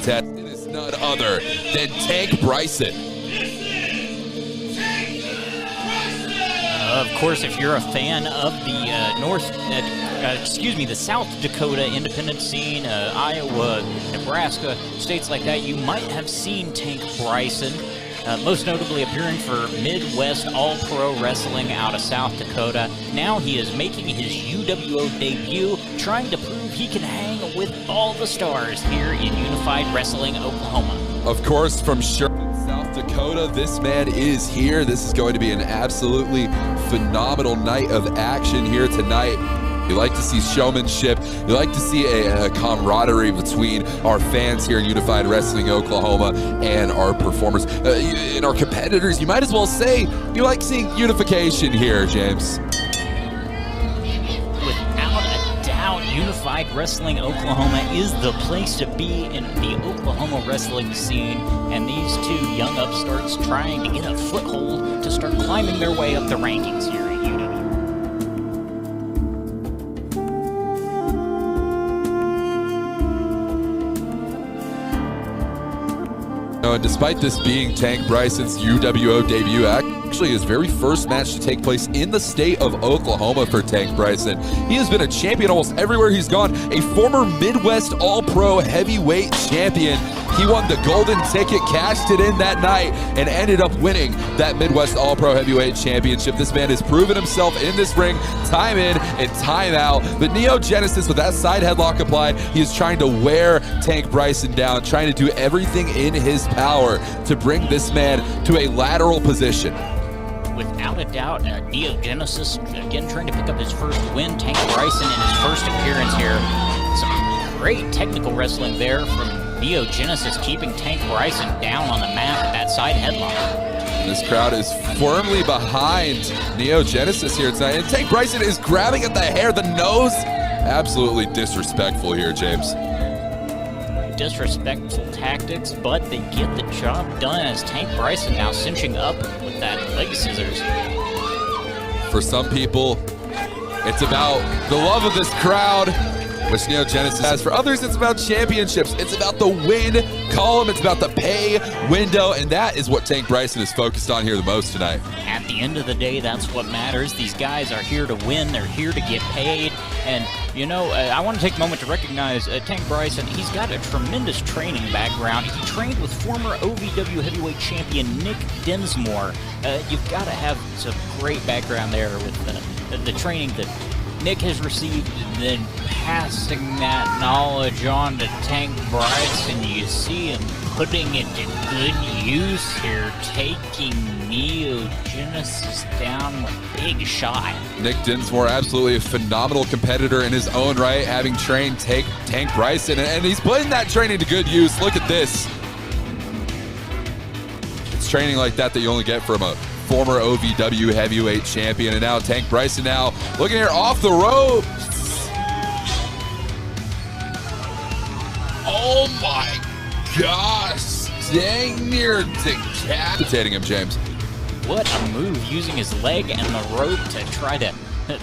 contest. It is none other than Tank Bryson. Of course, if you're a fan of the the South Dakota independent scene, Iowa, Nebraska, states like that, you might have seen Tank Bryson, most notably appearing for Midwest All-Pro Wrestling out of South Dakota. Now he is making his UWO debut, trying to prove he can hang with all the stars here in Unified Wrestling Oklahoma. Of course, from Sherman, South Dakota, this man is here. This is going to be an absolutely phenomenal night of action here tonight. You like to see showmanship. You like to see a camaraderie between our fans here in Unified Wrestling Oklahoma and our performers. And our competitors, you might as well say, you like seeing unification here, James. Without a doubt, Unified Wrestling Oklahoma is the place to be in the Oklahoma wrestling scene. And these two young upstarts trying to get a foothold to start climbing their way up the rankings here at UW. And despite this being Tank Bryson's UWO debut, actually his very first match to take place in the state of Oklahoma for Tank Bryson. He has been a champion almost everywhere he's gone, a former Midwest All-Pro heavyweight champion. He won the golden ticket, cashed it in that night, and ended up winning that Midwest All-Pro Heavyweight Championship. This man has proven himself in this ring time in and time out. But Neo Genesis, with that side headlock applied, he is trying to wear Tank Bryson down, trying to do everything in his power to bring this man to a lateral position. Without a doubt, Neo Genesis, again, trying to pick up his first win. Tank Bryson in his first appearance here. Some great technical wrestling there from Neo Genesis, keeping Tank Bryson down on the mat with that side headlock. This crowd is firmly behind Neo Genesis here tonight. And Tank Bryson is grabbing at the hair, the nose. Absolutely disrespectful here, James. Disrespectful tactics, but they get the job done as Tank Bryson now cinching up with that leg scissors. For some people, it's about the love of this crowd, which Neo Genesis has. For others, it's about championships. It's about the win column. It's about the pay window, and that is what Tank Bryson is focused on here the most tonight. At the end of the day, that's what matters. These guys are here to win. They're here to get paid. And, you know, I want to take a moment to recognize Tank Bryson. He's got a tremendous training background. He trained with former OVW heavyweight champion Nick Dinsmore. You've got to have some great background there with the training that Nick has received, and then passing that knowledge on to Tank Bryson. You see him putting it to good use here, taking Neo Genesis down with a big shot. Nick Dinsmore, absolutely a phenomenal competitor in his own right, having trained Tank Bryson, and he's putting that training to good use. Look at this. It's training like that you only get from a former OVW heavyweight champion, and now Tank Bryson now looking here off the ropes. Oh my gosh, dang near decapitating him, James. What a move, using his leg and the rope to try to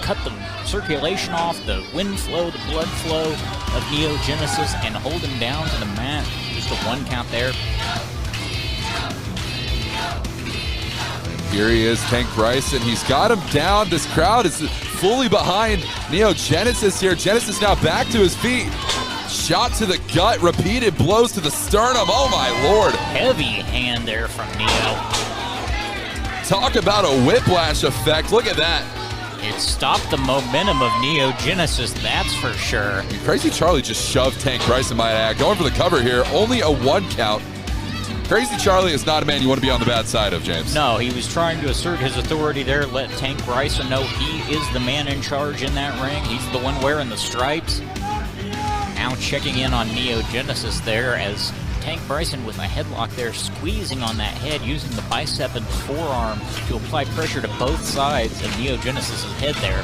cut the circulation off, the wind flow, the blood flow of Neo Genesis, and hold him down to the mat. Just a 1 count there. Here he is, Tank Bryson. He's got him down. This crowd is fully behind Neo Genesis here. Genesis now back to his feet. Shot to the gut, repeated blows to the sternum. Oh my Lord. Heavy hand there from Neo. Talk about a whiplash effect. Look at that. It stopped the momentum of Neo Genesis, that's for sure. Crazy Charlie just shoved Tank Bryson, might add. Going for the cover here. Only a 1 count. Crazy Charlie is not a man you want to be on the bad side of, James. No, he was trying to assert his authority there, let Tank Bryson know he is the man in charge in that ring. He's the one wearing the stripes. Now checking in on Neo Genesis there as Tank Bryson with a headlock there, squeezing on that head, using the bicep and forearm to apply pressure to both sides of Neo Genesis' head there.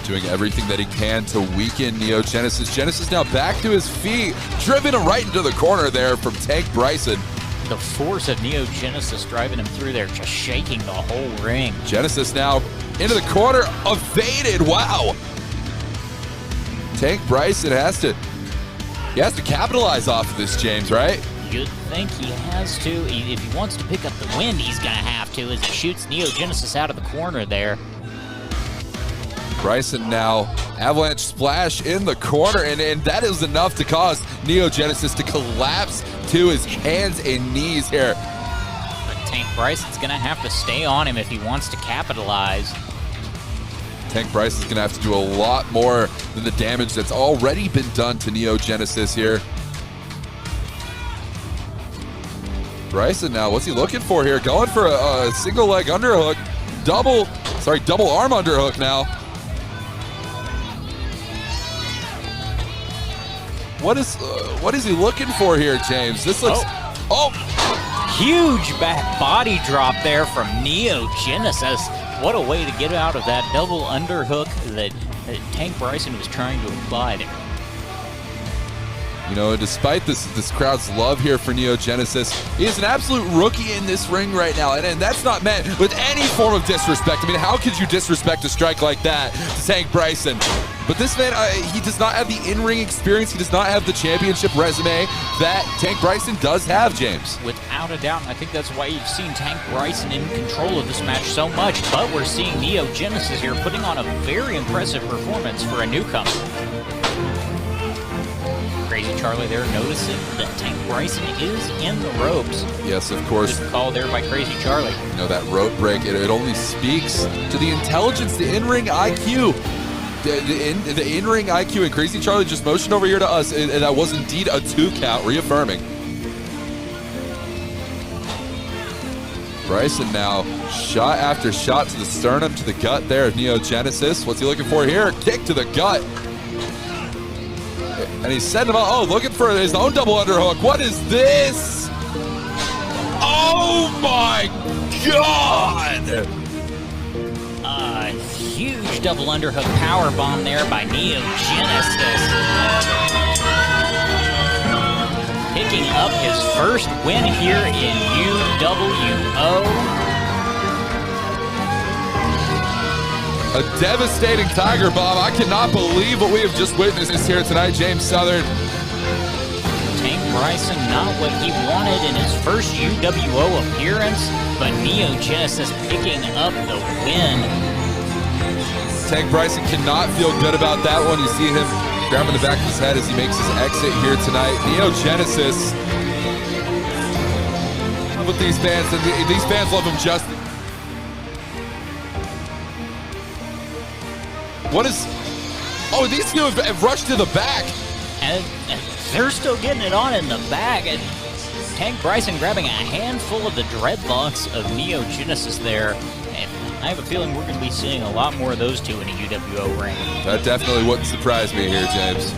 Doing everything that he can to weaken Neo Genesis. Genesis now back to his feet, driven him right into the corner there from Tank Bryson. The force of Neo Genesis driving him through there, just shaking the whole ring. Genesis now into the corner, evaded, wow. Tank Bryson has to He has to capitalize off of this, James, right? You'd think he has to. If he wants to pick up the win, he's going to have to, as he shoots Neo Genesis out of the corner there. Bryson now, avalanche splash in the corner, and that is enough to cause Neo Genesis to collapse to his hands and knees here. But Tank Bryson's going to have to stay on him if he wants to capitalize. Tank Bryson's going to have to do a lot more than the damage that's already been done to Neo Genesis here. Bryson now, what's he looking for here? Going for a single leg underhook, double arm underhook now. What is he looking for here, James? This looks, huge back body drop there from Neo Genesis. What a way to get out of that double underhook that Tank Bryson was trying to apply there. You know, despite this crowd's love here for Neo Genesis, he is an absolute rookie in this ring right now, and that's not meant with any form of disrespect. I mean, how could you disrespect a strike like that to Tank Bryson? But this man, he does not have the in-ring experience. He does not have the championship resume that Tank Bryson does have, James. Without a doubt, and I think that's why you've seen Tank Bryson in control of this match so much, but we're seeing Neo Genesis here putting on a very impressive performance for a newcomer. Crazy Charlie there noticing that Tank Bryson is in the ropes. Yes, of course. Good call there by Crazy Charlie. You know, that rope break, it only speaks to the intelligence, the in-ring IQ. The in-ring IQ, and Crazy Charlie just motioned over here to us, and that was indeed a 2 count, reaffirming. Bryson now, shot after shot to the sternum, to the gut there of Neo Genesis. What's he looking for here? Kick to the gut. And he's setting him up, looking for his own double underhook. What is this? Oh my God! Huge double underhook power bomb there by Neo Genesis. Picking up his first win here in UWO. A devastating Tiger Bomb. I cannot believe what we have just witnessed here tonight, James Southern. Tank Bryson, not what he wanted in his first UWO appearance, but Neo Genesis picking up the win. Tank Bryson cannot feel good about that one. You see him grabbing the back of his head as he makes his exit here tonight. Neo Genesis. With these fans, and these fans love him just. What is? Oh, these two have rushed to the back. And they're still getting it on in the back. And Tank Bryson grabbing a handful of the dreadlocks of Neo Genesis there. And I have a feeling we're going to be seeing a lot more of those two in a UWO ring. That definitely wouldn't surprise me here, James.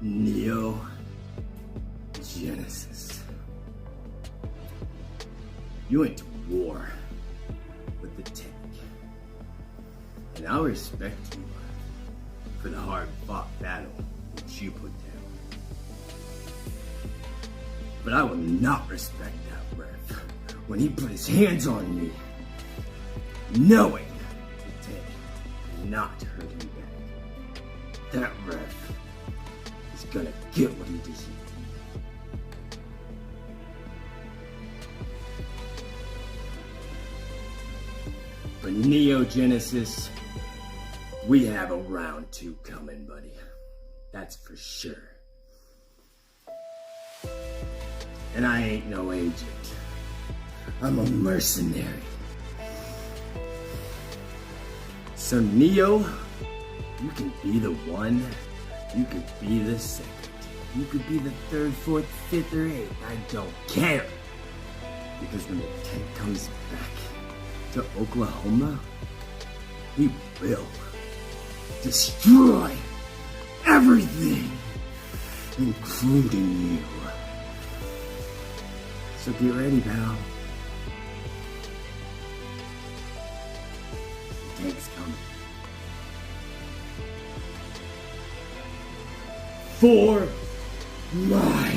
Neo Genesis. You went to war with the Tank, and I'll respect you for the hard-fought battle that you put down. But I will not respect that ref when he put his hands on me, knowing the Tank did not hurt me back. That ref is gonna get what he deserves. But Neo Genesis, we have a round 2 coming, buddy. That's for sure. And I ain't no agent. I'm a mercenary. So Neo, you can be the 1, you could be the 2nd, you could be the 3rd, 4th, 5th, or 8th. I don't care. Because when the Tank comes back, to Oklahoma, he will destroy everything, including you. So get ready, pal. The tank's coming. For my